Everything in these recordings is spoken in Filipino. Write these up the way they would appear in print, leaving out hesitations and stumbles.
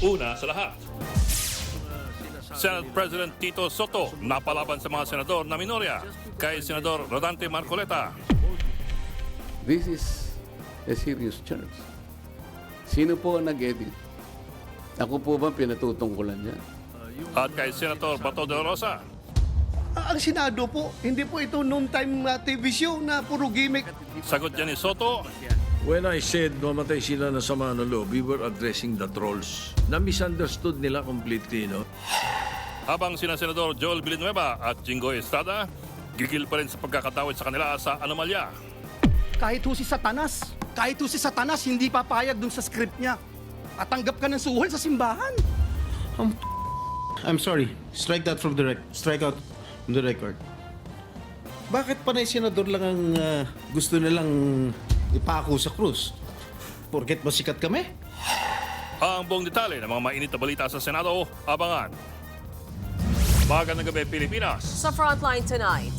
Una sa lahat, Senate President Tito Soto napalaban sa mga senador na minorya kay Senador Rodante Marcoleta. This is a serious charge. Sino po ang nag-edit? Ako po ba pinatutungkulan niya? At kay Senator Bato de la Rosa. Ang Senado po, hindi po ito noon-time TV show na puro gimmick. Sagot niya ni Soto, When I said mamatay sila na sama ng loob, we were addressing the trolls. Na-misunderstood nila completely, no? habang sina Senador Joel Villanueva at Jinggoy Estrada, gigil pa rin sa pagkakatawid sa kanila sa anomalya. Kahit ho si Satanas, hindi papayag dun sa script niya. At tanggap ka ng suhol sa simbahan. I'm sorry. Strike that from the strike out from the record. Bakit panay senador lang ang gusto nilang ipako sa krus? Porket masikat kami? Ang buong detalye ng mga mainit na balita sa Senado, abangan. Magandang gabi, Pilipinas. Sa Frontline tonight,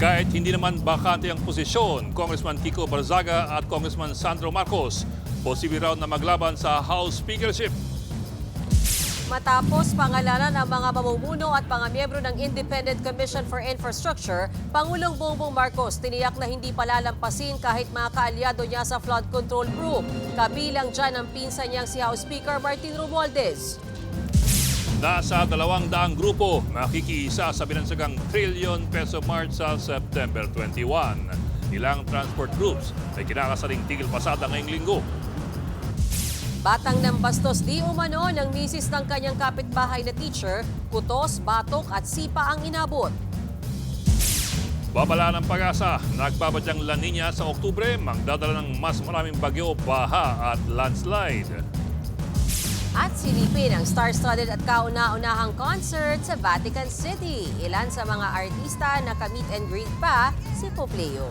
Kahit hindi naman bakante ang posisyon, Congressman Kiko Barzaga at Congressman Sandro Marcos, posible raw na maglaban sa House Speakership. matapos pangalanan ang mga mamumuno at pangamiyembro ng Independent Commission for Infrastructure, Pangulong Bongbong Marcos tiniyak na hindi palalampasin kahit mga kaalyado niya sa flood control group. Kabilang dyan ang pinsan niyang si House Speaker Martin Romualdez. Nasa 200 grupo makikiisa sa binansagang trilyon peso march sa September 21. Ilang transport groups ay kinakasaring tigil pasada ngayong linggo. Batang ng bastos di umano ng misis ng kanyang kapitbahay na teacher, kutos, batok at sipa ang inabot. Babala ng pag-asa, nagbabadyang La Nina sa Oktubre, magdadala ng mas maraming bagyo, baha at landslide. At silipin ang star-studded at kauna-unahang concert sa Vatican City. Ilan sa mga artista na ka-meet and greet pa si Pope Leo.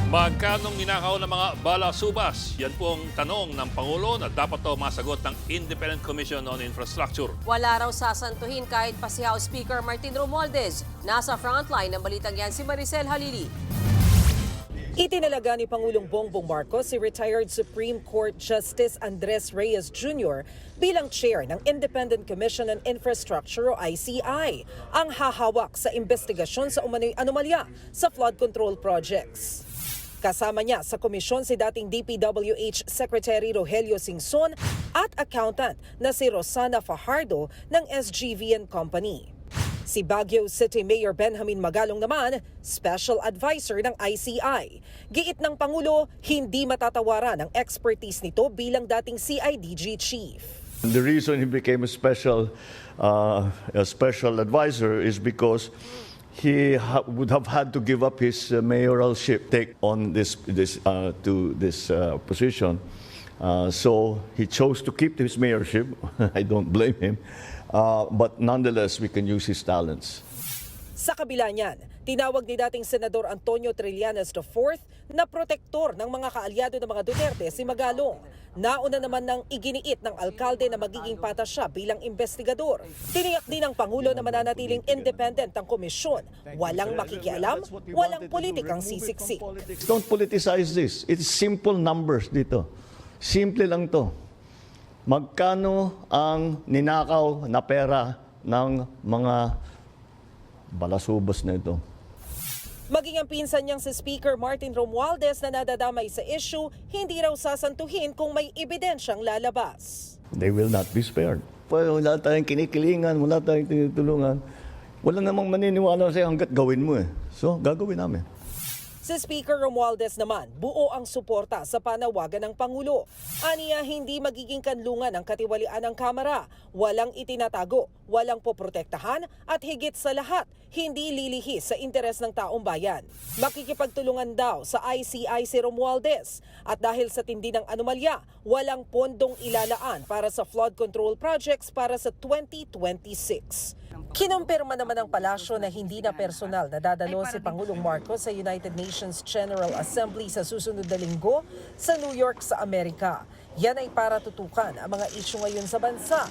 Magkanong ninakaw ng mga balasubas? Yan po ang tanong ng Pangulo na dapat to masagot ng Independent Commission on Infrastructure. Wala raw sasantuhin kahit pa si House Speaker Martin Romualdez. Nasa frontline ng balitang yan si Maricel Halili. Itinalaga ni Pangulong Bongbong Marcos si retired Supreme Court Justice Andres Reyes Jr. bilang chair ng Independent Commission on Infrastructure o ICI, ang hahawak sa investigasyon sa umano'y anomalya sa flood control projects. Kasama niya sa komisyon si dating DPWH Secretary Rogelio Singson at accountant na si Rosana Fajardo ng SGV & Company. Si Baguio City Mayor Benjamin Magalong naman, special advisor ng ICI. Giit ng Pangulo, hindi matatawaran ang expertise nito bilang dating CIDG chief. The reason he became a special advisor is because he would have had to give up his mayoralship, take on this position. So he chose to keep his mayorship. I don't blame him. But nonetheless, we can use his talents. Sa kabila niyan, tinawag ni dating Senador Antonio Trillanes IV na protektor ng mga kaalyado ng mga Duterte si Magalong. Nauna naman ng iginiit ng alkalde na magiging patas siya bilang investigador. Tiniyak din ng Pangulo na mananatiling independent ang komisyon. Walang makikialam, walang politikang sisiksik. Don't politicize this. It's simple numbers dito. Simple lang to. Magkano ang ninakaw na pera ng mga balasubas na ito? Maging ang pinsan niyang si Speaker Martin Romualdez na nadadamay sa issue, hindi raw sasantuhin kung may ebidensyang lalabas. They will not be spared. Wala tayong kinikilingan, wala tayong tinutulungan. Wala namang maniniwala sa'yo hanggat gawin mo eh. So, gagawin namin. Si Speaker Romualdez naman, buo ang suporta sa panawagan ng Pangulo. Aniya hindi magiging kanlungan ang katiwalian ng Kamara. Walang itinatago, walang poprotektahan at higit sa lahat, hindi lilihis sa interes ng taong bayan. Makikipagtulungan daw sa ICI si Romualdez. At dahil sa tindi ng anomalya, walang pondong ilalaan para sa flood control projects para sa 2026. Kinumpirma naman ng palasyo na hindi na personal na dadalo si Pangulong Marcos sa United Nations General Assembly sa susunod na linggo sa New York sa Amerika. Yan ay para tutukan ang mga isyu ngayon sa bansa.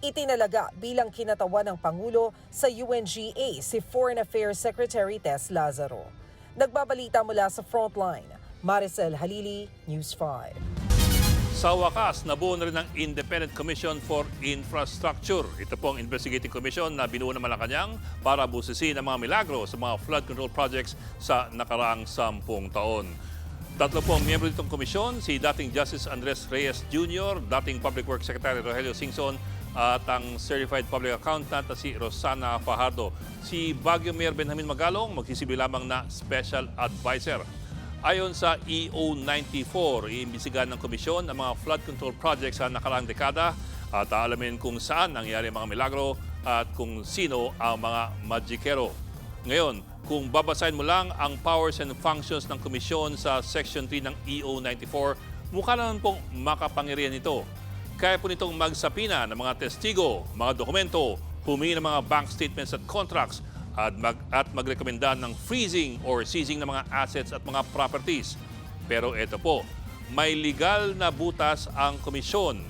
Itinalaga bilang kinatawan ng Pangulo sa UNGA si Foreign Affairs Secretary Tess Lazaro. Nagbabalita mula sa Frontline, Maricel Halili, News 5. Sa wakas, nabuo na rin ang Independent Commission for Infrastructure. Ito po ang investigating commission na binuo ng Malacanang para busisin ang mga milagro sa mga flood control projects sa nakaraang 10 taon. Tatlo po ang miyembro nitong komisyon, si dating Justice Andres Reyes Jr., dating Public Works Secretary Rogelio Singson, at ang Certified Public Accountant na si Rosana Fajardo. Si Baguio Mayor Benjamin Magalong magsisibi lamang na Special Advisor. Ayon sa EO94, iimbisigan ng komisyon ang mga flood control projects sa nakaraang dekada at aalamin kung saan nangyari ang mga milagro at kung sino ang mga magikero. Ngayon, kung babasahin mo lang ang powers and functions ng komisyon sa Section 3 ng EO94, mukha naman pong makapangyarihan ito. Kaya po nitong magsapina ng mga testigo, mga dokumento, humingi ng mga bank statements at contracts, at magrekomenda ng freezing or seizing ng mga assets at mga properties. Pero ito po, may legal na butas ang komisyon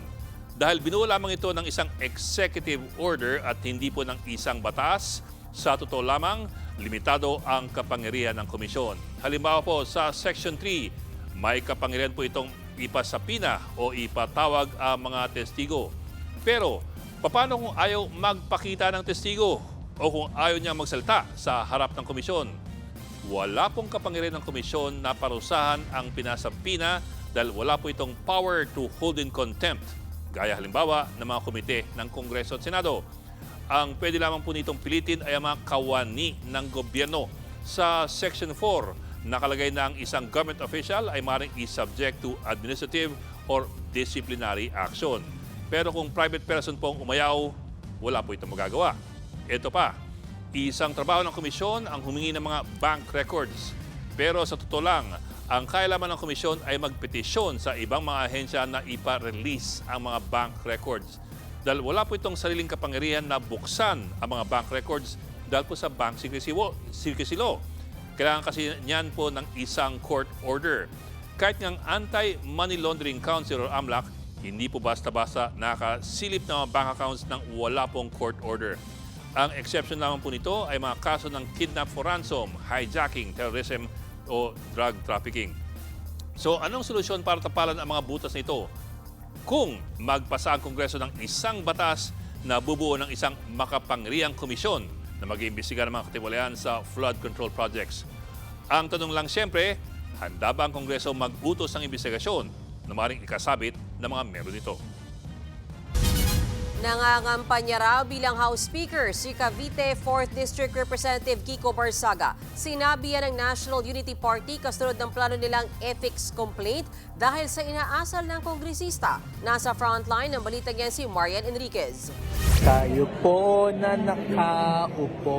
dahil binuo lamang ito ng isang executive order at hindi po ng isang batas. Sa totoo lamang, limitado ang kapangyarihan ng komisyon. Halimbawa po, sa Section 3, may kapangyarihan po itong ipasapina o ipatawag ang mga testigo. Pero, paano kung ayaw magpakita ng testigo? O kung ayaw niya magsalita sa harap ng komisyon? Wala pong kapangyarihan ng komisyon na parusahan ang pinasampina dahil wala po itong power to hold in contempt, gaya halimbawa ng mga komite ng Kongreso at Senado. Ang pwede lamang po nitong pilitin ay ang mga kawani ng gobyerno. Sa Section 4, nakalagay na ang isang government official ay maaaring i-subject to administrative or disciplinary action. Pero kung private person pong umayaw, wala po itong magagawa. Ito pa, isang trabaho ng komisyon ang humingi ng mga bank records. Pero sa totoo lang, ang kailangan ng komisyon ay magpetisyon sa ibang mga ahensya na ipa-release ang mga bank records. Dahil wala po itong sariling kapangyarihan na buksan ang mga bank records dahil po sa Bank Secrecy Law. Kailangan kasi niyan po ng isang court order. Kahit ng Anti-Money Laundering Council o AMLAC, hindi po basta-basta nakasilip ng mga bank accounts ng wala pong court order. Ang exception lamang po nito ay mga kaso ng kidnap for ransom, hijacking, terrorism o drug trafficking. So anong solusyon para tapalan ang mga butas nito? Kung magpasa ang Kongreso ng isang batas na bubuo ng isang makapangyarihang komisyon na mag-iimbestiga ng mga katiwalian sa flood control projects. Ang tanong lang siyempre, handa ba ang Kongreso mag-utos ng investigasyon na maaaring ikasabit ng mga miyembro nito? Nangangampanya raw bilang House Speaker si Cavite 4th District Representative Kiko Barzaga. Sinabi yan ng National Unity Party kasunod ng plano nilang ethics complaint dahil sa inaasal ng kongresista. Nasa frontline ng balitang yan si Marian Enriquez. Tayo po na nakaupo,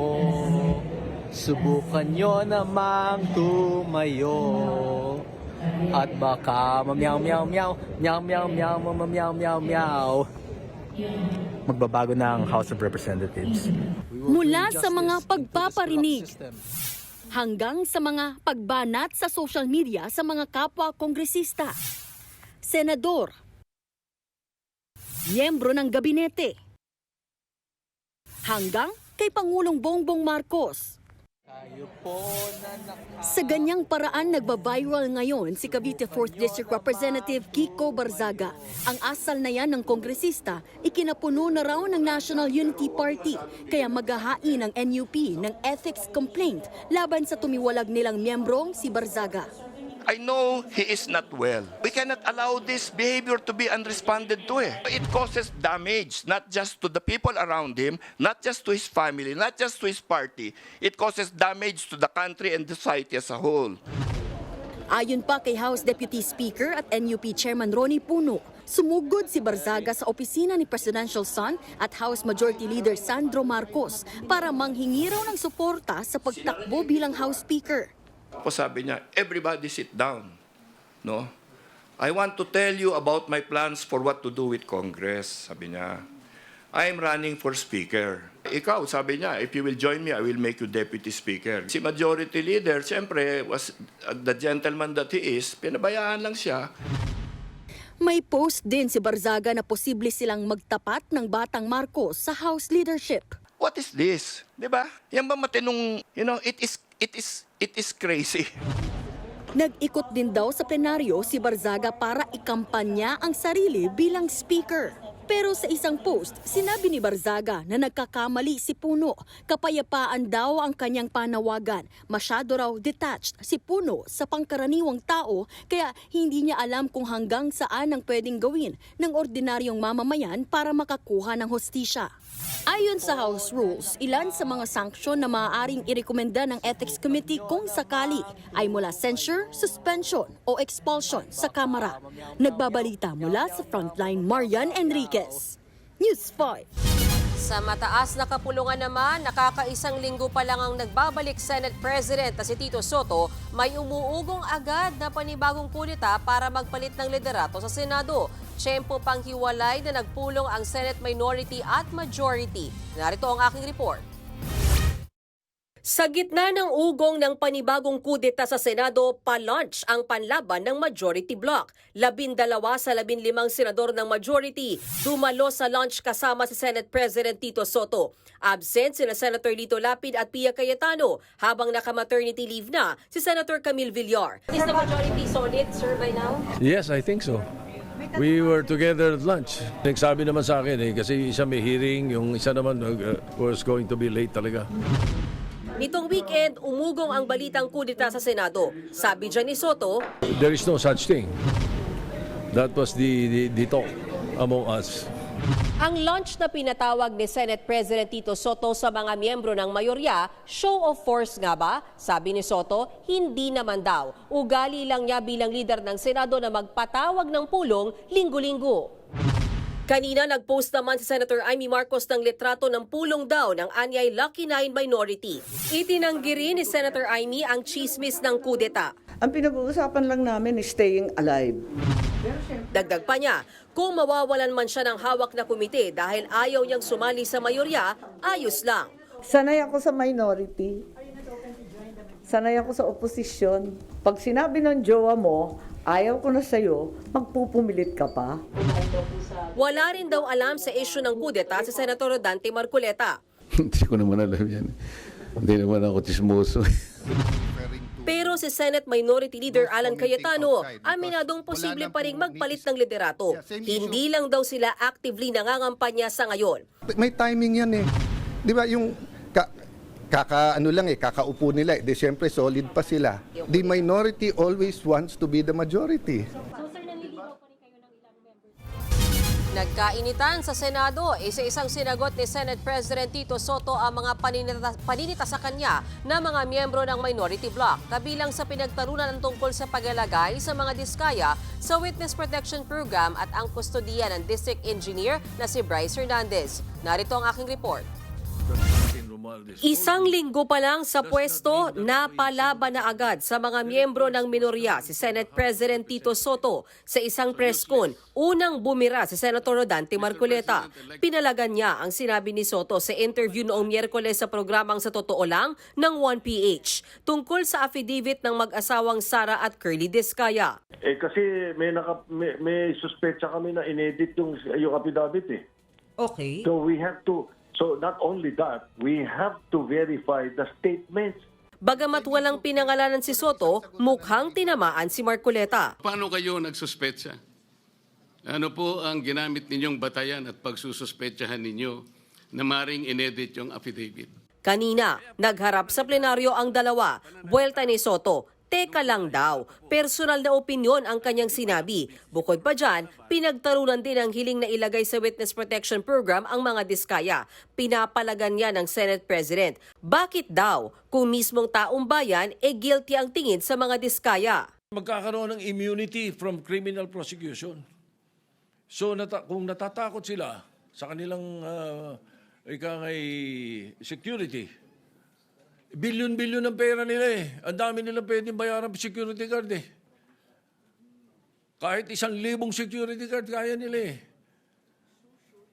subukan nyo namang tumayo. At baka mamyaw-meow-meow, meow-meow-meow, mamyaw-meow-meow. Magbabago ng House of Representatives. Mula sa mga pagpaparinig hanggang sa mga pagbanat sa social media sa mga kapwa kongresista, senador, miyembro ng gabinete, hanggang kay Pangulong Bongbong Marcos. Sa ganyang paraan nagba-viral ngayon si Cavite 4th District Representative Kiko Barzaga. Ang asal na yan ng kongresista, ikinapuno na raw ng National Unity Party, kaya maghahain ng NUP ng ethics complaint laban sa tumiwalag nilang miyembrong si Barzaga. I know he is not well. We cannot allow this behavior to be unresponded to. It causes damage, not just to the people around him, not just to his family, not just to his party. It causes damage to the country and the society as a whole. Ayon pa kay House Deputy Speaker at NUP Chairman Ronnie Puno, sumugod si Barzaga sa opisina ni Presidential Son at House Majority Leader Sandro Marcos para manghingi raw ng suporta sa pagtakbo bilang House Speaker. Sabi niya, everybody sit down. No? I want to tell you about my plans for what to do with Congress. Sabi niya, I am running for Speaker. Ikaw, sabi niya, if you will join me, I will make you Deputy Speaker. Si Majority Leader, siyempre, was the gentleman that he is, pinabayaan lang siya. May post din si Barzaga na posible silang magtapat ng Batang Marcos sa House leadership. What is this? 'Di ba? Yan ba matinong, it is crazy. Nag-ikot din daw sa plenaryo si Barzaga para ikampanya ang sarili bilang speaker. Pero sa isang post, sinabi ni Barzaga na nagkakamali si Puno. Kapayapaan daw ang kanyang panawagan. Masyado raw detached si Puno sa pangkaraniwang tao kaya hindi niya alam kung hanggang saan ang pwedeng gawin ng ordinaryong mamamayan para makakuha ng hostisya. Ayon sa House Rules, ilan sa mga sanksyon na maaaring irekomenda ng Ethics Committee kung sakali ay mula censure, suspension o expulsion sa Kamara. Nagbabalita mula sa Frontline, Marian Enriquez. News 5. Sa mataas na kapulungan naman, nakakaisang linggo pa lang ang nagbabalik Senate President na si Tito Soto, may umuugong agad na panibagong kudeta para magpalit ng liderato sa Senado. Tiyempo pang hiwalay na nagpulong ang Senate Minority at Majority. Narito ang aking report. Sa gitna ng ugong ng panibagong kudeta sa Senado, pa-launch ang panlaban ng Majority Bloc. 12 sa 15 senador ng Majority dumalo sa launch kasama si Senate President Tito Soto. Absent sina Senator Lito Lapid at Pia Cayetano, habang naka-maternity leave na si Senator Camille Villar. Is the majority solid, sir, by now? Yes, I think so. We were together at lunch. Nagsabi naman sa akin kasi isa may hearing, yung isa naman was going to be late talaga. Nitong weekend, umugong ang balitang kudeta sa Senado. Sabi dyan ni Soto, There is no such thing. That was the talk among us. ang launch na pinatawag ni Senate President Tito Soto sa mga miyembro ng mayorya, show of force nga ba? Sabi ni Soto, hindi naman daw. Ugali lang niya bilang leader ng Senado na magpatawag ng pulong linggo-linggo. Kanina nag-post naman si Senator Amy Marcos ng litrato ng pulong daw ng anyay Lucky 9 Minority. Itinanggi rin ni Senator Amy ang chismis ng kudeta. Ang pinag-uusapan lang namin is staying alive. Dagdag pa niya, kung mawawalan man siya ng hawak na komite dahil ayaw niyang sumali sa mayorya, ayos lang. Sanay ako sa minority. Sanay ako sa oposisyon. Pag sinabi ng jowa mo, ayaw ko na sa'yo, magpupumilit ka pa. Wala rin daw alam sa issue ng kudeta si Senator Dante Marcoleta. Hindi ko naman alam yan. Hindi naman ako chismoso. Pero si Senate Minority Leader Alan Cayetano, aminadong posible pa rin magpalit ng liderato. Hindi lang daw sila actively nangangampanya sa ngayon. May timing yan eh. Di ba yung kakaupo nila. Di syempre solid pa sila. The minority always wants to be the majority. Nagkainitan sa Senado, isa-isang sinagot ni Senate President Tito Soto ang mga paninita sa kanya na mga miyembro ng Minority Bloc, kabilang sa pinagtarunan ng tungkol sa paglalagay sa mga diskaya sa Witness Protection Program at ang kustodiya ng District Engineer na si Bryce Hernandez. Narito ang aking report. Isang linggo pa lang sa pwesto, napalaban na agad sa mga miyembro ng minorya si Senate President Tito Soto sa isang press con. Unang bumira si Senator Dante Marcoleta. Pinalagan niya ang sinabi ni Soto sa interview noong Miyerkules sa programang Sa Totoo Lang ng 1PH tungkol sa affidavit ng mag-asawang Sara at Curly Discaya. Kasi may suspetsa kami na inedit yung affidavit eh. Okay. So not only that, we have to verify the statements. Bagamat walang pinangalanan si Soto, mukhang tinamaan si Marcoleta. Paano kayo nagsuspetsa? Ano po ang ginamit ninyong batayan at pagsususpetsahan ninyo na maring inedit yung affidavit? Kanina, nagharap sa plenaryo ang dalawa. Buwelta ni Soto, teka lang daw. Personal na opinyon ang kanyang sinabi. Bukod pa dyan, pinagtarunan din ang hiling na ilagay sa Witness Protection Program ang mga diskaya. Pinapalagan niya ng Senate President. Bakit daw? Kung mismong taong bayan, guilty ang tingin sa mga diskaya. Magkakaroon ng immunity from criminal prosecution. So kung natatakot sila sa kanilang security, bilyon-bilyon ng pera nila eh. Ang dami nila pwedeng bayaran ng security guard eh. Kahit 1,000 security guard kaya nila eh.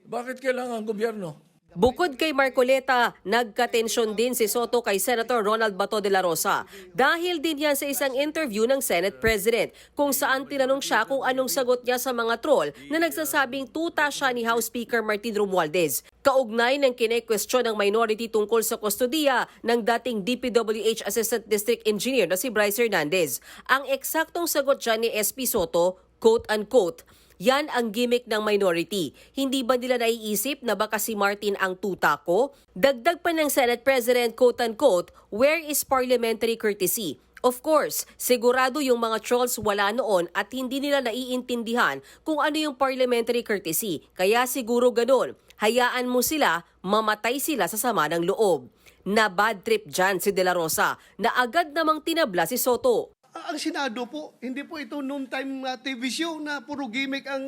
Bakit kailangan ang gobyerno? Bukod kay Marcoleta, nagkatensyon din si Soto kay Senator Ronald Bato de la Rosa. Dahil din yan sa isang interview ng Senate President kung saan tinanong siya kung anong sagot niya sa mga troll na nagsasabing tuta siya ni House Speaker Martin Romualdez. Kaugnay ng kine-question ng minority tungkol sa kustodiya ng dating DPWH Assistant District Engineer na si Bryce Hernandez. Ang eksaktong sagot dyan ni SP Soto, quote-unquote, yan ang gimmick ng minority. Hindi ba nila naiisip na baka si Martin ang tuta ko? Dagdag pa ng Senate President, quote-unquote, where is parliamentary courtesy? Of course, sigurado yung mga trolls wala noon at hindi nila naiintindihan kung ano yung parliamentary courtesy. Kaya siguro ganun, hayaan mo sila, mamatay sila sa sama ng loob. Na bad trip dyan si De La Rosa na agad namang tinabla si Soto. Ang Senado po, hindi po ito noontime TV show na puro gimmick ang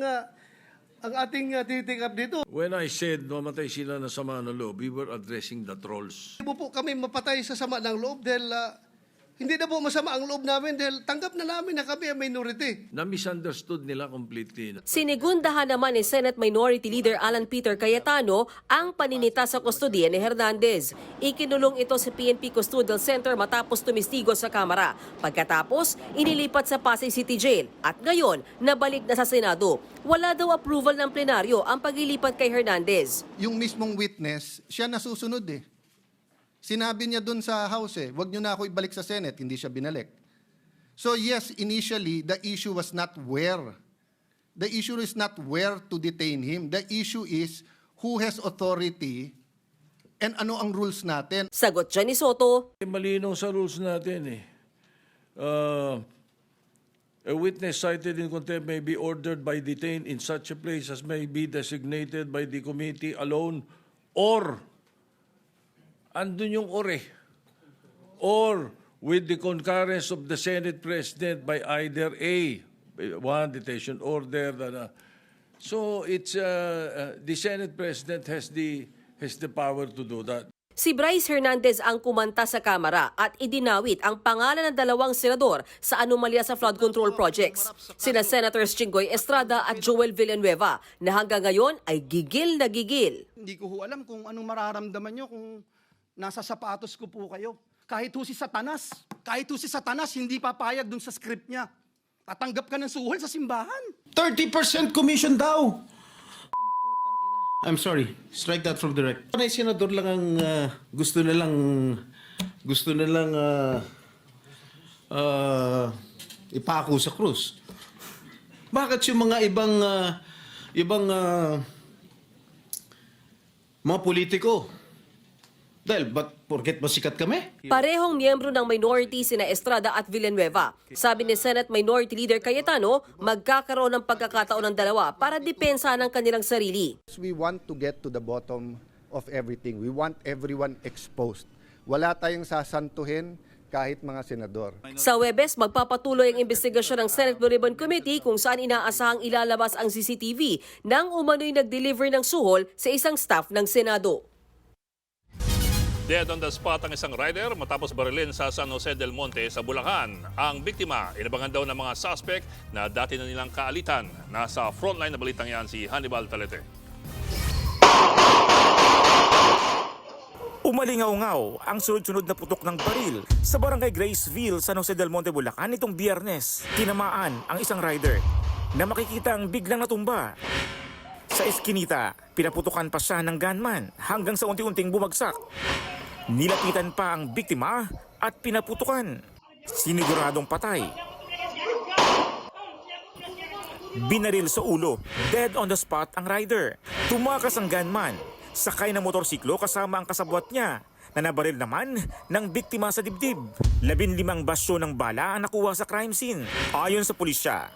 ating tinitikap dito. When I said mamatay sila na sama ng loob, we were addressing the trolls. Hindi po kami mapatay sa sama ng loob dahil hindi na po masama ang loob namin dahil tanggap na namin na kami ang minority. Na-misunderstood nila completely. Sinigundahan naman ni Senate Minority Leader Alan Peter Cayetano ang paninita sa kustodiya ni Hernandez. Ikinulong ito sa PNP Custodial Center matapos tumistigo sa Kamara. Pagkatapos, inilipat sa Pasay City Jail at ngayon, nabalik na sa Senado. Wala daw approval ng plenaryo ang paglilipat kay Hernandez. Yung mismong witness, siya nasusunod eh. Sinabi niya dun sa House wag niyo na ako ibalik sa Senate, hindi siya binalik. So yes, initially, the issue was not where. The issue is not where to detain him. The issue is who has authority and ano ang rules natin. Sagot dyan ni Soto. Malinaw sa rules natin eh. A witness cited in contempt may be ordered by detained in such a place as may be designated by the committee alone or andun yung or with the concurrence of the Senate President by either one detention order. So it's the Senate President has the power to do that. Si Bryce Hernandez ang kumanta sa Kamara at idinawit ang pangalan ng dalawang senador sa anomalya sa flood control projects. Sina Senators Chingoy Estrada at Joel Villanueva na hanggang ngayon ay gigil na gigil. Hindi ko alam kung anong mararamdaman nyo kung nasa sapatos ko po kayo. Kahit si Satanas, hindi papayag dun sa script niya. Tatanggap ka ng suhol sa simbahan. 30% commission daw! I'm sorry, strike that from the record. Panay senador lang ang gusto na lang ipako sa krus. Bakit yung mga ibang mga politiko? Dahil, porket masikat kami? Parehong miyembro ng minority sina Estrada at Villanueva. Sabi ni Senate Minority Leader Cayetano, magkakaroon ng pagkakataon ng dalawa para depensa ng kanilang sarili. We want to get to the bottom of everything. We want everyone exposed. Wala tayong sasantuhin kahit mga senador. Sa Huwebes, magpapatuloy ang investigasyon ng Senate Blue Ribbon Committee kung saan inaasahang ilalabas ang CCTV nang umano'y nag-deliver ng suhol sa isang staff ng Senado. Dead on the spot ang isang rider matapos barilin sa San Jose del Monte sa Bulacan. Ang biktima, inabangan daw ng mga suspect na dati na nilang kaalitan. Nasa frontline na balitang yan si Hannibal Talete. Umalingaw-ngaw ang sunod-sunod na putok ng baril sa barangay Graceville, San Jose del Monte, Bulacan nitong Biyernes. Tinamaan ang isang rider na makikita ang biglang natumba. Sa eskinita, pinaputukan pa siya ng gunman hanggang sa unti-unting bumagsak. Nilapitan pa ang biktima at pinaputukan. Siniguradong patay. Binaril sa ulo, dead on the spot ang rider. Tumakas ang gunman, sakay ng motorsiklo kasama ang kasabwat niya na nabaril naman ng biktima sa dibdib. 15 basyo ng bala ang nakuha sa crime scene. Ayon sa pulisya,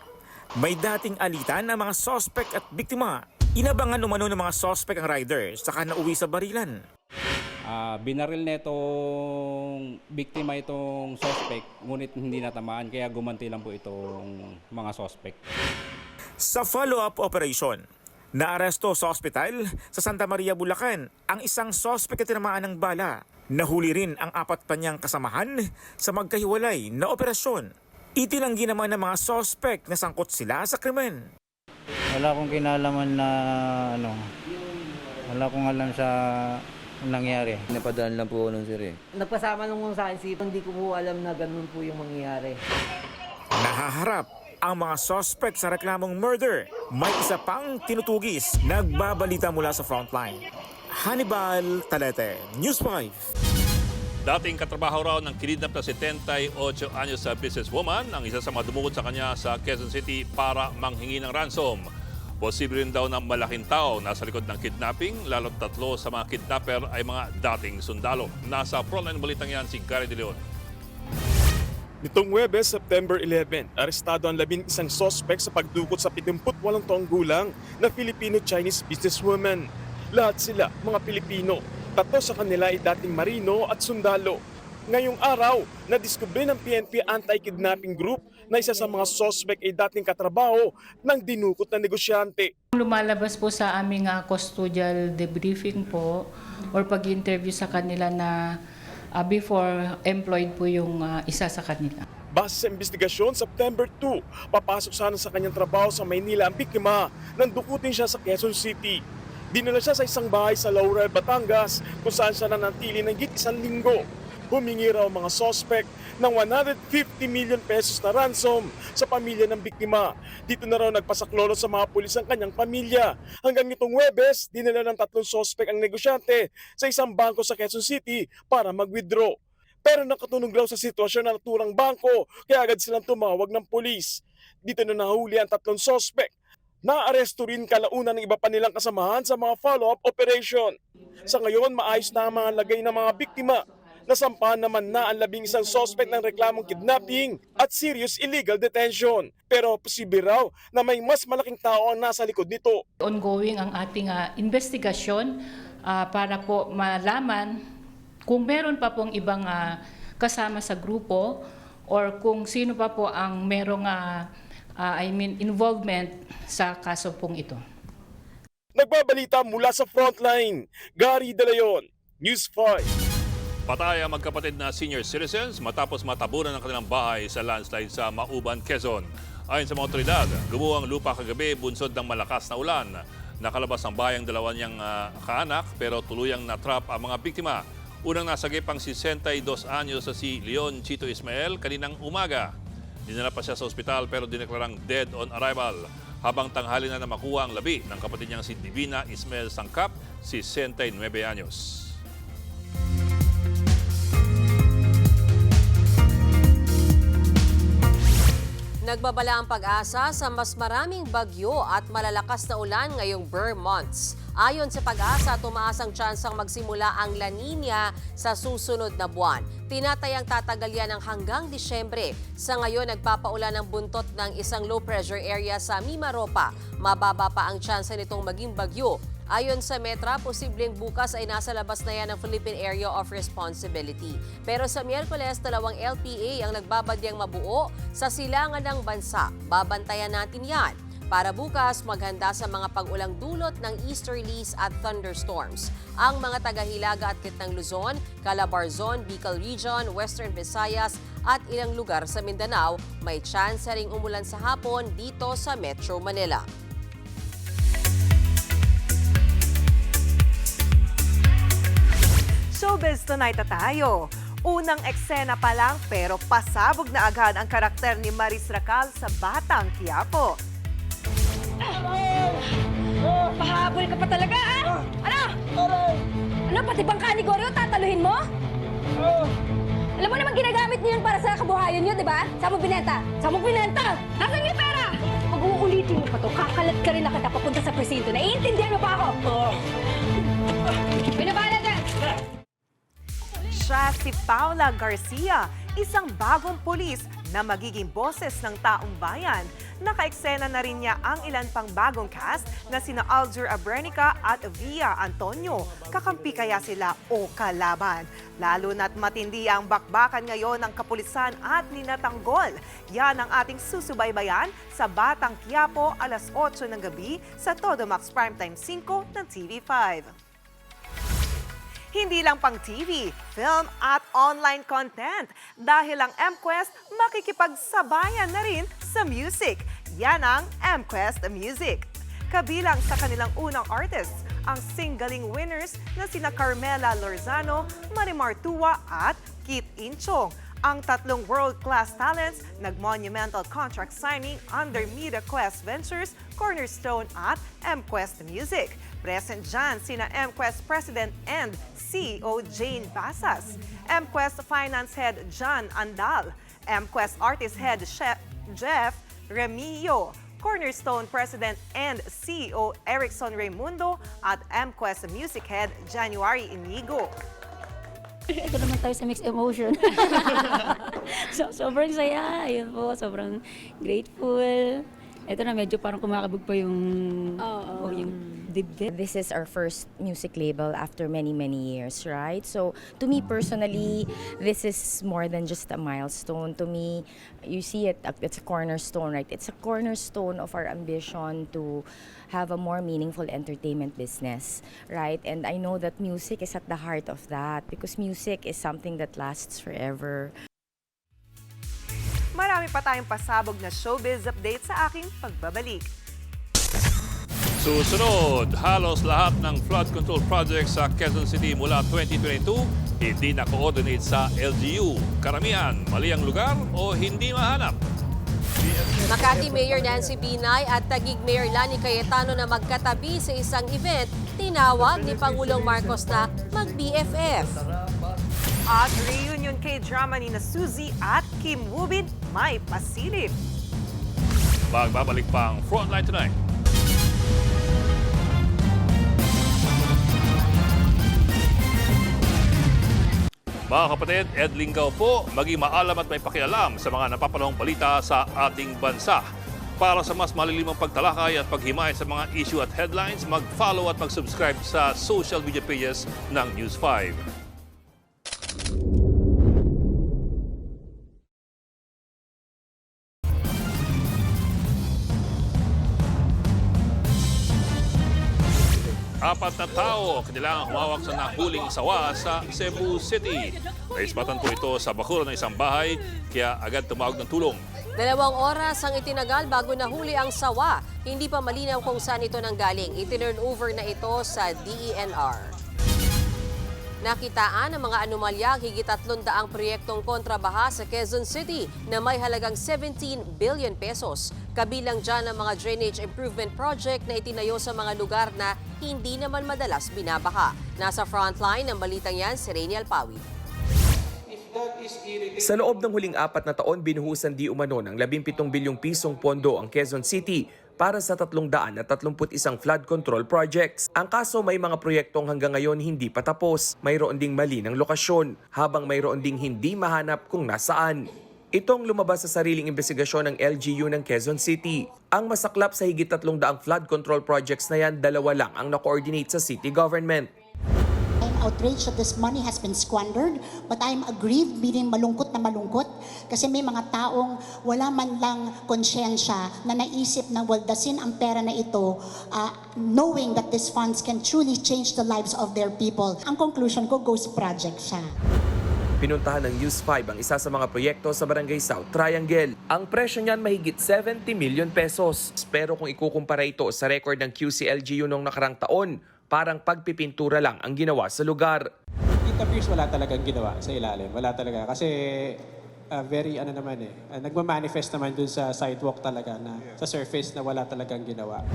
may dating alitan ang mga suspect at biktima. Inabangan umano ng mga suspect ang rider saka nauwi sa barilan. Binaril na itong biktima itong suspect, ngunit hindi natamaan kaya gumanti lang po itong mga suspect. Sa follow-up operation, naaresto sa ospital sa Santa Maria, Bulacan ang isang suspect na tinamaan ng bala. Nahuli rin ang 4 pa niyang kasamahan sa magkahiwalay na operasyon. Itinanggi naman ng mga suspect na sangkot sila sa krimen. Wala akong kinalaman na Wala akong alam sa nangyari. Napadaan lang po ako nun, sir eh. Nagpasama nung sa akin, hindi ko po alam na ganun po yung mangyayari. Nahaharap ang mga suspect sa reklamong murder. May isa pang tinutugis. Nagbabalita mula sa frontline. Hannibal Talete, News 5. Dating katrabaho raw ng kinidnap na 78 anyos sa businesswoman ang isa sa mga dumukot sa kanya sa Quezon City para manghingi ng ransom. Posible rin daw na malaking tao nasa likod ng kidnapping, lalo't 3 sa mga kidnapper ay mga dating sundalo. Nasa frontline balitang yan si Gary De Leon. Nitong Huwebes, September 11, arestado ang 11 sospek sa pagdukot sa 78 taong gulang na Filipino-Chinese businesswoman. Lahat sila mga Pilipino. 3 sa kanila ay dating marino at sundalo. Ngayong araw, nadiskubre ng PNP Anti-Kidnapping Group na isa sa mga sospek ay dating katrabaho ng dinukot na negosyante. Lumalabas po sa aming custodial debriefing po or pag-interview sa kanila na before employed po yung isa sa kanila. Base sa investigasyon, September 2, papasok sana sa kanyang trabaho sa Maynila ang biktima nang dukutin siya sa Quezon City. Dinala siya sa isang bahay sa Laurel, Batangas kung saan siya nanatili ng higit 1 linggo. Humingi raw mga sospek ng 150 million pesos na ransom sa pamilya ng biktima. Dito na raw nagpasaklolo sa mga pulis ang kanyang pamilya. Hanggang nitong Huwebes, dinala ng 3 sospek ang negosyante sa isang bangko sa Quezon City para mag-withdraw. Pero nakatunog raw sa sitwasyon ng naturang bangko kaya agad silang tumawag ng pulis. Dito na nahuli ang 3 sospek. Naaresto rin kalaunan ng iba pa nilang kasamahan sa mga follow-up operation. Sa ngayon, maayos na ang mga lagay ng mga biktima. Nasampahan naman na ang 11 sospek ng reklamong kidnapping at serious illegal detention. Pero posible raw na may mas malaking tao ang nasa likod nito. Ongoing ang ating investigasyon para po malaman kung meron pa pong ibang kasama sa grupo or kung sino pa po ang merong involvement sa kaso pong ito. Nagbabalita mula sa frontline, Gary De Leon, News 5. Patay ang magkapatid na senior citizens matapos matabunan ng kanilang bahay sa landslide sa Mauban, Quezon. Ayon sa mga otoridad, gumuho ang lupa kagabi bunsod ng malakas na ulan. Nakalabas ang bayang 2 niyang kaanak pero tuluyang natrap ang mga biktima. Unang nasagip ang 62 anyos sa si Leon Chito Ismael kaninang umaga. Dinala pa siya sa ospital pero dineklarang dead on arrival. Habang tanghali na makuha ang labi ng kapatid niyang si Divina Ismael Sangkap, 69 anyos. Nagbabala ang pag-asa sa mas maraming bagyo at malalakas na ulan ngayong Burr months. Ayon sa pag-asa, tumaas ang tsansang magsimula ang La Nina sa susunod na buwan. Tinatayang tatagal yan ng hanggang Disyembre. Sa ngayon, nagpapaulan ng buntot ng isang low pressure area sa Mimaropa. Mababa pa ang tsansa nitong maging bagyo. Ayon sa Metra, posibleng bukas ay nasa labas na yan ng Philippine Area of Responsibility. Pero sa Miyerkules, 2 LPA ang nagbabadyang mabuo sa silangan ng bansa. Babantayan natin yan. Para bukas, maghanda sa mga pag-ulang dulot ng easterlies at thunderstorms. Ang mga taga-Hilaga at Kitnang Luzon, Calabarzon, Bicol Region, Western Visayas at ilang lugar sa Mindanao, may chance ring umulan sa hapon dito sa Metro Manila. Showbiz tonight na tayo. Unang eksena pa lang pero pasabog na agad ang karakter ni Maris Racal sa Batang Quiapo. Pahabol ka pa talaga, ah! Ano? Ano, pati bang kanigoryo tataluhin mo? Alam mo naman ginagamit niyo yun para sa kabuhayan niyo, di ba? Saan mo binenta? Saan mo binenta? Nasaan yung pera? Pag uulitin mo pa to, kakalat ka rin na kita papunta sa presinto. Naiintindihan mo pa ako? Binabala dyan! Siya si Paula Garcia, isang bagong pulis na magiging boses ng taong bayan. Naka-eksena na rin niya ang ilan pang bagong cast na sina Alger Abernica at Via Antonio. Kakampi kaya sila o kalaban? Lalo na't matindi ang bakbakan ngayon ng kapulisan at ninatanggol. Yan ang ating susubaybayan sa Batang Quiapo alas 8 ng gabi sa Todo Max Primetime 5 ng TV5. Hindi lang pang TV, film at online content dahil ang MQuest makikipagsabayan na rin sa music. Yan ang MQuest Music. Kabilang sa kanilang unang artists, ang singling winners na sina Carmela Lorzano, Marimar Tua at Kit Inchong. Ang tatlong world-class talents nag-monumental contract signing under MediaQuest Ventures, Cornerstone at MQuest Music. Present dyan sina MQuest President and CEO Jane Basas, MQuest Finance Head John Andal, MQuest Artist Head Jeff Remillo, Cornerstone President and CEO Erickson Raimundo at MQuest Music Head January Inigo. Ito naman tayo sa mixed emotion. Sobrang saya. Ayun po, sobrang grateful. Ito na, medyo parang kumakabog pa yung dibdib. This is our first music label after many, many years, right? So, to me personally, this is more than just a milestone. To me, you see it, it's a cornerstone, right? It's a cornerstone of our ambition to have a more meaningful entertainment business, right? And I know that music is at the heart of that because music is something that lasts forever. Marami pa tayong pasabog na showbiz update sa aking pagbabalik. Susunod, halos lahat ng flood control projects sa Quezon City mula 2022 hindi na-coordinate sa LGU. Karamihan, mali ang lugar o hindi mahanap. Makati Mayor Nancy Binay at Taguig Mayor Lani Cayetano na magkatabi sa isang event, tinawag ni Pangulong Marcos na mag-BFF. At reunion K-drama ni na Suzy at Kim Wubin may pasilip. Magbabalik pa ang Frontline Tonight. Mga kapatid, Ed Lingaw po, maging maalam at may pakialam sa mga napapanahong balita sa ating bansa. Para sa mas malilimang pagtalakay at paghimay sa mga issue at headlines, mag-follow at mag-subscribe sa social media pages ng News 5. Apat na tao kailangang humawak sa nahuling sawa sa Cebu City. Naisbatan po ito sa bakuran ng isang bahay, kaya agad tumawag ng tulong. 2 oras ang itinagal bago nahuli ang sawa. Hindi pa malinaw kung saan ito nanggaling. Itinurn over na ito sa DENR. Nakitaan ang mga anomalya higit 300 proyektong kontrabaha sa Quezon City na may halagang 17 billion pesos. Kabilang dyan ang mga drainage improvement project na itinayo sa mga lugar na hindi naman madalas binabaha. Nasa frontline ng balitang yan si Rainiel Pawi. Sa loob ng huling 4 na taon, binuhusan di umano ng 17 bilyong pisong pondo ang Quezon City para sa 331 flood control projects. Ang kaso, may mga proyektong hanggang ngayon hindi pa tapos. Mayroon ding mali ng lokasyon, habang mayroon ding hindi mahanap kung nasaan. Itong lumabas sa sariling investigasyon ng LGU ng Quezon City. Ang masaklap sa higit 300 flood control projects na yan, 2 lang ang na-coordinate sa city government. I'm outraged that this money has been squandered, but I'm aggrieved, meaning malungkot na malungkot, kasi may mga taong wala man lang konsyensya na naisip na waldasin ang pera na ito, knowing that these funds can truly change the lives of their people. Ang conclusion ko, ghost project siya. Pinuntahan ng News 5 ang isa sa mga proyekto sa Barangay South Triangle. Ang presyo niyan mahigit 70 million pesos. Pero kung ikukumpara ito sa record ng QCLGU noong nakarang taon, parang pagpipintura lang ang ginawa sa lugar. It appears wala talagang ginawa sa ilalim. Wala talaga. Kasi nagmamanifest naman dun sa sidewalk talaga na sa surface na wala talagang ginawa.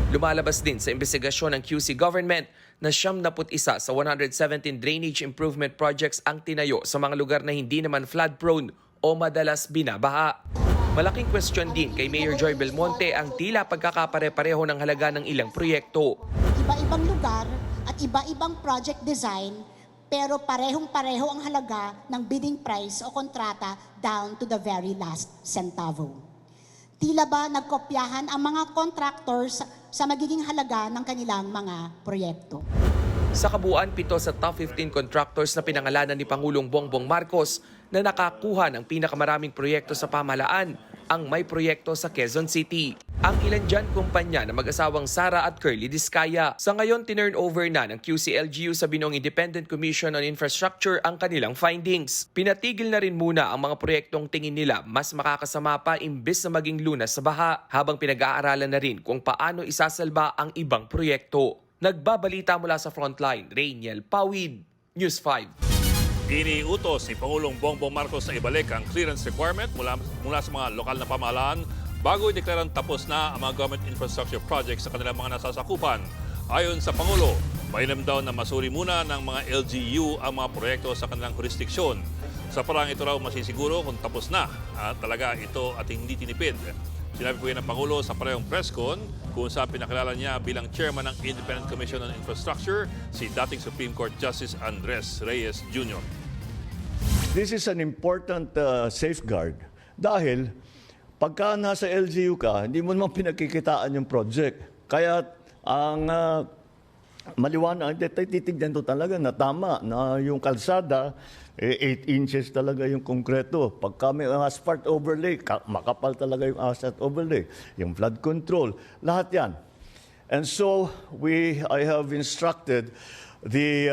Lumalabas din sa investigasyon ng QC government na 71 sa 117 drainage improvement projects ang tinayo sa mga lugar na hindi naman flood-prone o madalas binabaha. Malaking question din kay Mayor Joy Belmonte ang tila pagkakapare-pareho ng halaga ng ilang proyekto. Iba-ibang lugar at iba-ibang project design, pero parehong-pareho ang halaga ng bidding price o kontrata down to the very last centavo. Tila ba nagkopyahan ang mga contractors sa magiging halaga ng kanilang mga proyekto? Sa kabuuan, 7 sa top 15 contractors na pinangalanan ni Pangulong Bongbong Marcos na nakakuha ng pinakamaraming proyekto sa pamahalaan ang may proyekto sa Quezon City. Ang ilan dyan kumpanya na mag-asawang Sara at Curly Discaya. Sa ngayon, tinurn over na ng QCLGU sa Binoong Independent Commission on Infrastructure ang kanilang findings. Pinatigil na rin muna ang mga proyektong tingin nila mas makakasama pa imbes na maging lunas sa baha, habang pinag-aaralan na rin kung paano isasalba ang ibang proyekto. Nagbabalita mula sa Frontline, Rainiel Pawid, News 5. Iniutos ni Pangulong Bongbong Marcos na ibalik ang clearance requirement mula sa mga lokal na pamahalaan bago ideklarang tapos na ang mga government infrastructure projects sa kanilang mga nasasakupan. Ayon sa Pangulo, mainam daw na masuri muna ng mga LGU ang mga proyekto sa kanilang jurisdiksyon. Sa parang ito raw masisiguro kung tapos na talaga ito at hindi tinipid. Sinabi po yan ng Pangulo sa parehong press con kung saan pinakilala niya bilang chairman ng Independent Commission on Infrastructure si dating Supreme Court Justice Andres Reyes Jr. This is an important safeguard dahil pagka nasa LGU ka, hindi mo naman pinagkikitaan yung project. Kaya ang maliwanag, titignan to talaga na tama na yung kalsada, 8 inches talaga yung konkreto. Pagka may asphalt overlay, makapal talaga yung asphalt overlay. Yung flood control, lahat yan. And so, I have instructed the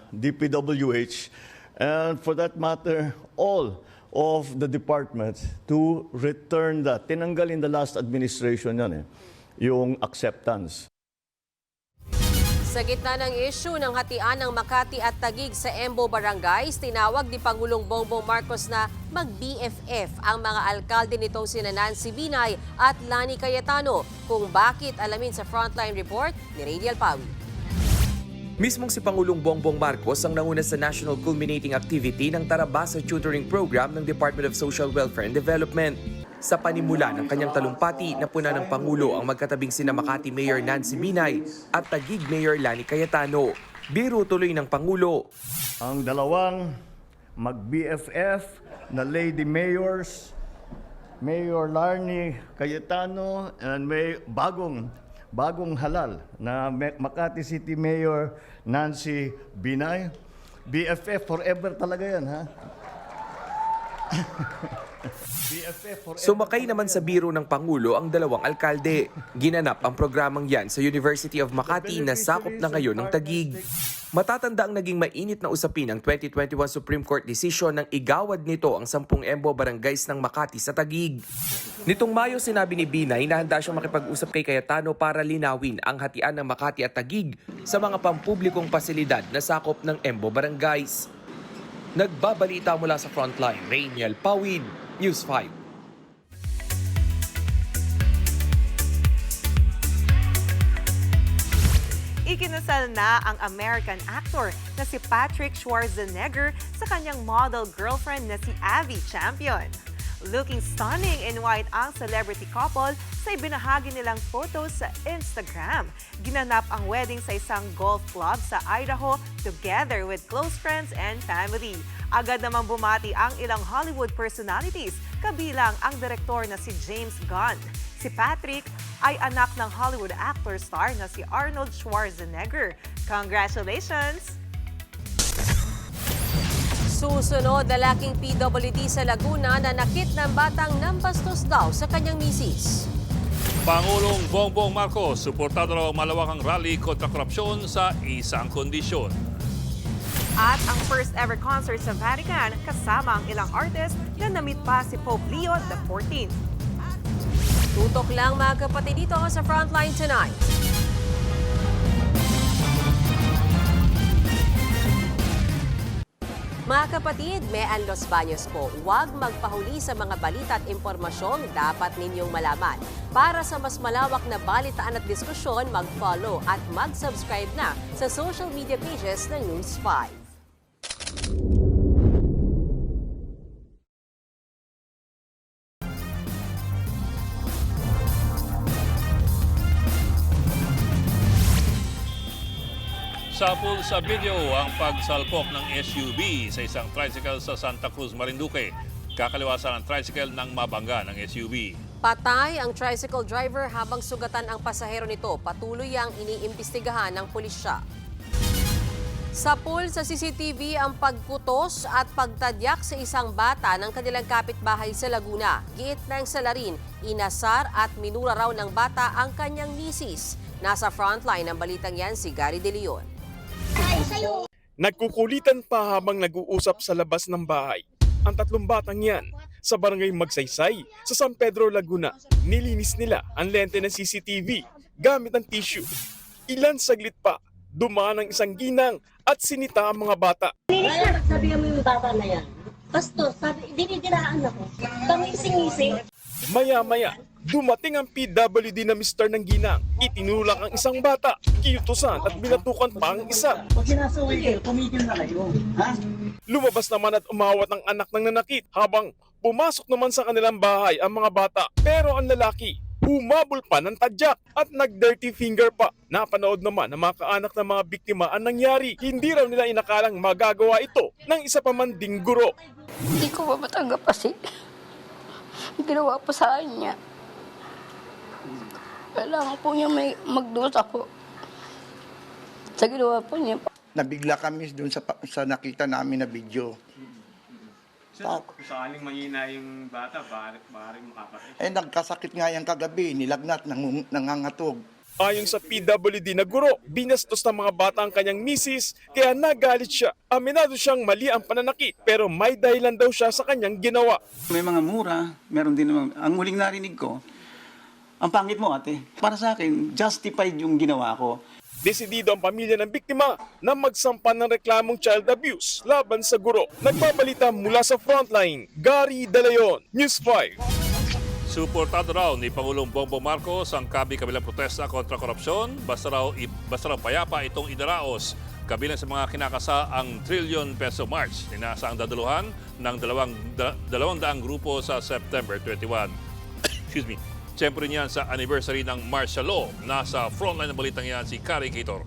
DPWH, and for that matter, all of the departments to return that. Tinanggal in the last administration yan yung acceptance. Sa gitna ng issue ng hatian ng Makati at Taguig sa Embo Barangays, tinawag ni Pangulong Bongbong Marcos na mag-BFF ang mga alkalde nitong sina Nancy Binay at Lani Cayetano. Kung bakit, alamin sa Frontline Report ni Radial Pawi. Mismong si Pangulong Bongbong Marcos ang nanguna sa national culminating activity ng Tarabasa Tutoring Program ng Department of Social Welfare and Development. Sa panimula ng kanyang talumpati, napuna ng Pangulo ang magkatabing sina Makati Mayor Nancy Binay at Taguig Mayor Lani Cayetano. Biro tuloy ng Pangulo. Ang dalawang mag-BFF na Lady Mayors, Mayor Lani Cayetano, and may bagong halal na Makati City Mayor Nancy Binay. BFF forever talaga yan, ha? Sumakay naman sa biro ng Pangulo ang dalawang alkalde. Ginanap ang programang yan sa University of Makati na sakop na ngayon ng Taguig. Matatanda ang naging mainit na usapin ng 2021 Supreme Court decision nang igawad nito ang 10 Embo Barangays ng Makati sa Taguig. Nitong Mayo, sinabi ni Binay na handa siyang makipag-usap kay Cayetano para linawin ang hatian ng Makati at Taguig sa mga pampublikong pasilidad na sakop ng Embo Barangays. Nagbabalita mula sa Frontline, Rainiel Pawid, News 5. Ikinasal na ang American actor na si Patrick Schwarzenegger sa kanyang model girlfriend na si Abby Champion. Looking stunning in white ang celebrity couple sa ibinahagi nilang photos sa Instagram. Ginanap ang wedding sa isang golf club sa Idaho together with close friends and family. Agad namang bumati ang ilang Hollywood personalities, kabilang ang direktor na si James Gunn. Si Patrick ay anak ng Hollywood actor star na si Arnold Schwarzenegger. Congratulations! Susunod, lalaking PWD sa Laguna na nakit ng batang nambastos daw sa kanyang misis. Pangulong Bongbong Marcos, suportado raw ang malawakang rally kontra korupsyon sa isang kondisyon. At ang first ever concert sa Vatican kasama ang ilang artist na na-meet pa si Pope Leo XIV. Tutok lang mga kapatid dito sa Frontline tonight. Mga kapatid, Mean Los Baños po, huwag magpahuli sa mga balita at impormasyong dapat ninyong malaman. Para sa mas malawak na balitaan at diskusyon, mag-follow at mag-subscribe na sa social media pages ng News 5. Sample sa video ang pagsalpok ng SUV sa isang tricycle sa Santa Cruz, Marinduque. Kakaliwasan ng tricycle nang mabangga ng SUV. Patay ang tricycle driver habang sugatan ang pasahero nito. Patuloy ang iniimbestigahan ng pulisya. Sa pool sa CCTV ang pagkutos at pagtadyak sa isang bata ng kanilang kapitbahay sa Laguna. Giit ng salarin, inasar at minura raw ng bata ang kanyang misis. Nasa frontline ng balitang yan si Gary De Leon. Nagkukulitan pa habang nag-uusap sa labas ng bahay. Ang tatlong batang yan sa barangay Magsaysay sa San Pedro, Laguna. Nilinis nila ang lente ng CCTV gamit ang tissue. Ilan saglit pa, dumaan ang isang ginang at sinita ang mga bata. Sabi mo yung bata na yan. Pastor, sabi, dinidiraan ako. Tangising-ising. Maya-maya, dumating ang PWD na mister ng ginang. Itinulak ang isang bata, kiutusan at binatukan pa ang isa. Pag sinasaway kayo, tumigil na kayo. Ha? Lumabas naman at umawat ang anak ng nanakit habang pumasok naman sa kanilang bahay ang mga bata. Pero ang lalaki, humabol pa ng tadyak at nag-dirty finger pa. Napanood naman ng mga kaanak ng mga biktima ang nangyari. Hindi raw nila inakalang magagawa ito ng isa pa man ding guro. Hindi ko ba matanggap kasi ginawa po sa kanya. Kailangan po niya may magdusa po sa ginawa po niya. Nabigla kami doon sa nakita namin na video. Sakaling mahina yung bata, maaaring makapatay. Nagkasakit nga yan kagabi, nilagnat, nangangatog. Ayon sa PWD na guro, binastos ng mga bata ang kanyang misis, kaya nagalit siya. Aminado siyang mali ang pananakit, pero may dahilan daw siya sa kanyang ginawa. May mga mura, meron din naman. Ang huling narinig ko, ang pangit mo ate, para sa akin, justified yung ginawa ko. Desidido ang pamilya ng biktima na magsampa ng reklamong child abuse laban sa guro. Nagbabalita mula sa frontline, Gary De Leon, News 5. Suportado raw ni Pangulong Bongbong Marcos ang kabi-kabilang protesta kontra korupsyon. Basta raw payapa itong idaraos. Kabilang sa mga kinakasa ang trillion peso march. Inasa ang daduluhan ng 200 grupo sa September 21. Excuse me. Siyempre niyan sa anniversary ng martial law. Nasa frontline ng balitang yan si Kari Kitor.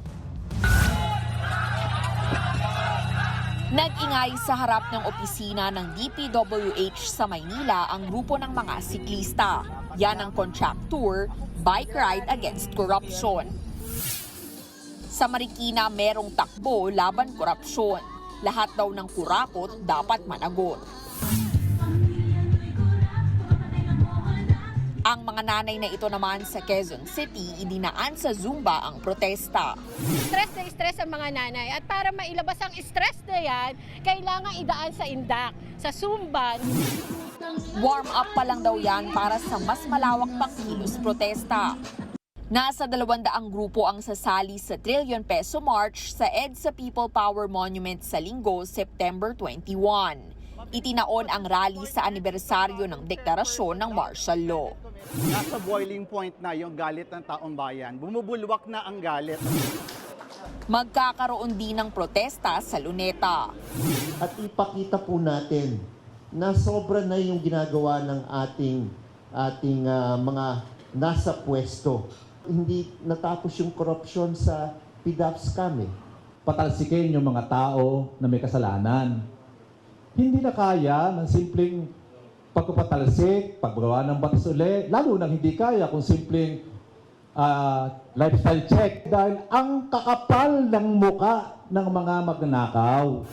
Nag-ingay sa harap ng opisina ng DPWH sa Maynila ang grupo ng mga siklista. Yan ang contractor, Bike Ride Against Corruption. Sa Marikina, merong takbo laban korupsyon. Lahat daw ng kurakot dapat managot. Ang mga nanay na ito naman sa Quezon City, idinaan sa Zumba ang protesta. Stress na stress ang mga nanay at para mailabas ang stress na yan, kailangan idaan sa indak, sa Zumba. Warm up pa lang daw yan para sa mas malawak pang kilos protesta. Nasa 200 grupo ang sasali sa trillion peso march sa EDSA People Power Monument sa Linggo, September 21. Itinaon ang rally sa anibersaryo ng deklarasyon ng martial law. Nasa boiling point na yung galit ng taong bayan. Bumubulwak na ang galit. Magkakaroon din ng protesta sa Luneta. At ipakita po natin na sobra na yung ginagawa ng ating mga nasa pwesto. Hindi natapos yung korupsyon sa PDAP scam. Patalsikin yung mga tao na may kasalanan. Hindi na kaya ng simpleng pagpapatalsik, paggawa ng batas uli, lalo nang hindi kaya kung simpleng lifestyle check dahil ang kakapal ng muka ng mga magnanakaw.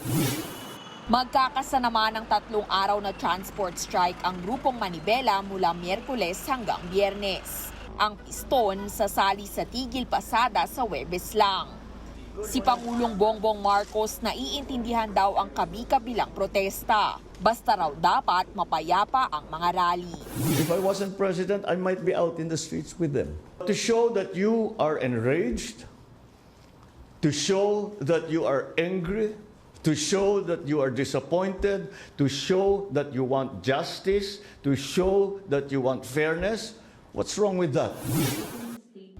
Magkakasa naman ng 3 araw na transport strike ang grupong Manibela mula Miyerkules hanggang Biyernes. Ang piston sasali sa tigil pasada sa Huwebes lang. Si Pangulong Bongbong Marcos naiintindihan daw ang kabi-kabilang protesta. Basta raw dapat mapayapa ang mga rally. If I wasn't president, I might be out in the streets with them. To show that you are enraged, to show that you are angry, to show that you are disappointed, to show that you want justice, to show that you want fairness. What's wrong with that?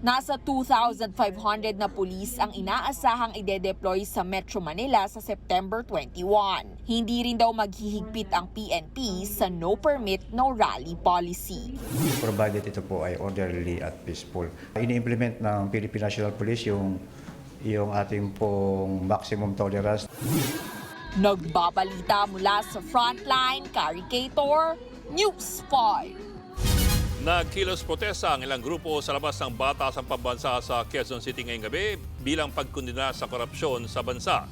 Nasa 2,500 na pulis ang inaasahang ide-deploy sa Metro Manila sa September 21. Hindi rin daw maghihigpit ang PNP sa no permit, no rally policy. Provided ito po ay orderly at peaceful. Ini-implement ng Philippine National Police yung ating pong maximum tolerance. Nagbabalita mula sa Frontline, Kari Kitor, News 5. Nagkilos protesta ang ilang grupo sa labas ng batas ng pambansa sa Quezon City ngayong gabi bilang pagkondena sa korupsyon sa bansa.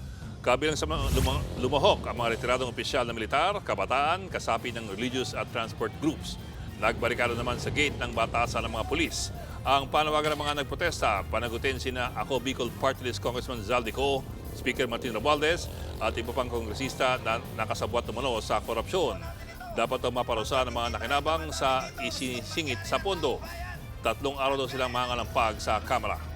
Kabilang sa mga lumahok ang mga retiradong opisyal na militar, kabataan, kasapi ng religious at transport groups. Nagbarikado naman sa gate ng batasan ng mga pulis. Ang panawagan ng mga nagprotesta, panagutin sina Ako Bicol Party List Congressman Zaldico, Speaker Martin Romualdez at iba pang kongresista na nakasabwat umano sa korupsyon. Dapat daw maparusahan ng mga nakinabang sa isisingit sa pondo. 3 araw daw silang mangalampag sa Kamara.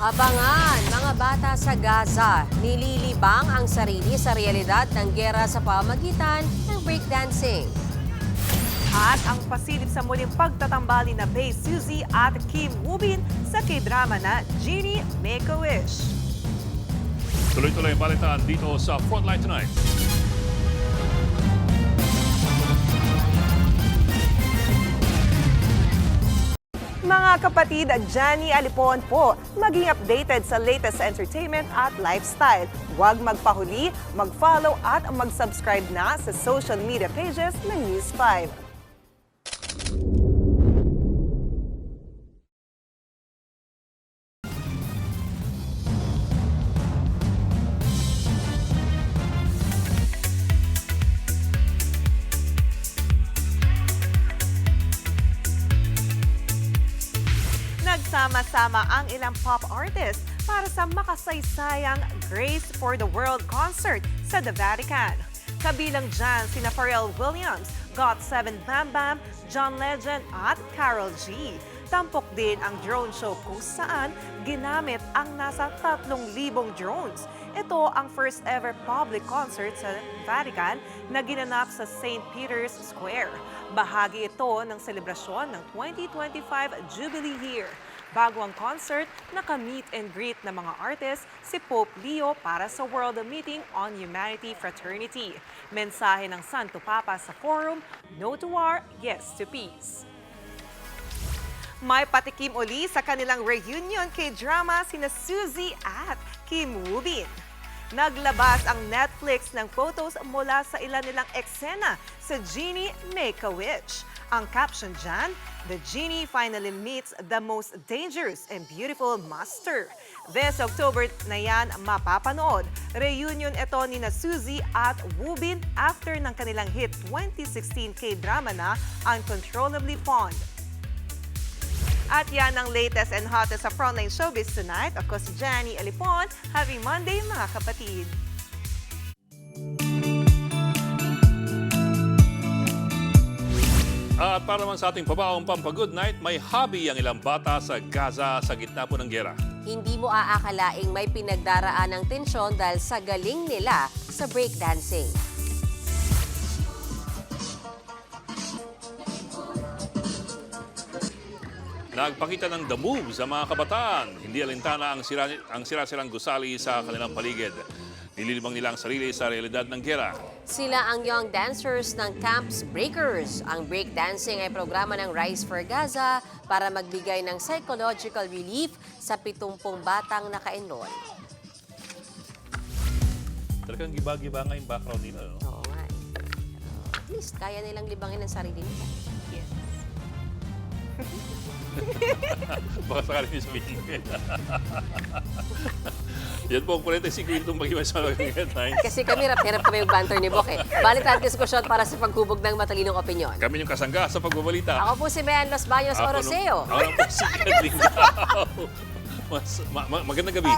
Abangan, mga bata sa Gaza, nililibang ang sarili sa realidad ng gera sa pamagitan ng breakdancing. At ang pasilip sa muling pagtatambali na Bae Suzy at Kim Woo-bin sa K-drama na Genie Make-A-Wish. Tuloy-tuloy ang balitaan dito sa Frontline Tonight. Mga kapatid, Johnny Alipon po, maging updated sa latest entertainment at lifestyle. Huwag magpahuli, mag-follow at mag-subscribe na sa social media pages ng News 5. Nagsama-sama ang ilang pop artists para sa makasaysayang Grace for the World concert sa The Vatican. Kabilang dyan sina Pharrell Williams, GOT7 Bam Bam, John Legend at Karol G. Tampok din ang drone show kung saan ginamit ang nasa 3,000 drones. Ito ang first ever public concert sa Vatican na ginanap sa St. Peter's Square. Bahagi ito ng selebrasyon ng 2025 Jubilee Year. Bago ang concert, naka-meet and greet ng mga artists si Pope Leo para sa World Meeting on Humanity Fraternity. Mensahe ng Santo Papa sa forum, No to War, Yes to Peace. May patikim uli sa kanilang reunion K-drama sina Suzy at Kim Woo-bin. Naglabas ang Netflix ng photos mula sa ilan nilang eksena sa Genie Make-A-Wish. Ang caption dyan, the genie finally meets the most dangerous and beautiful master. This October na yan mapapanood. Reunion ito ni na Suzy at Woo-bin after ng kanilang hit 2016 K-drama na Uncontrollably Fond. At yan ang latest and hottest sa Frontline Showbiz tonight. Ako si Johnny Alipon. Happy Monday mga kapatid! At para naman sa ating pabaong Pampa-Good Night, may hobby ang ilang bata sa Gaza sa gitna po ng gera. Hindi mo aakalaing may pinagdaraan ng tensyon dahil sa galing nila sa breakdancing. Nagpakita ng the move sa mga kabataan. Hindi alintana ang sira-sirang gusali sa kanilang paligid. Nililibang nila ang sarili sa realidad ng gera. Sila ang young dancers ng Camps Breakers. Ang breakdancing ay programa ng Rise for Gaza para magbigay ng psychological relief sa 70 batang naka-enroll. Talagang giba-giba nga yung background nila. No? Oo nga. At least kaya nilang libangin ang sarili nila. Yes. Baka sakali niyo sabihin. Yan po ang 45 minutong mag-iwan sa mga headlines. Kasi kami hirap kami yung banter ni Bok eh. Balit ang diskusyon para sa paghubog ng matalinong opinyon. Kami yung kasangga sa pagbabalita. Ako po si Mayan Los Baños Oroseo. Ako po si Kadling Gao. Magandang gabi.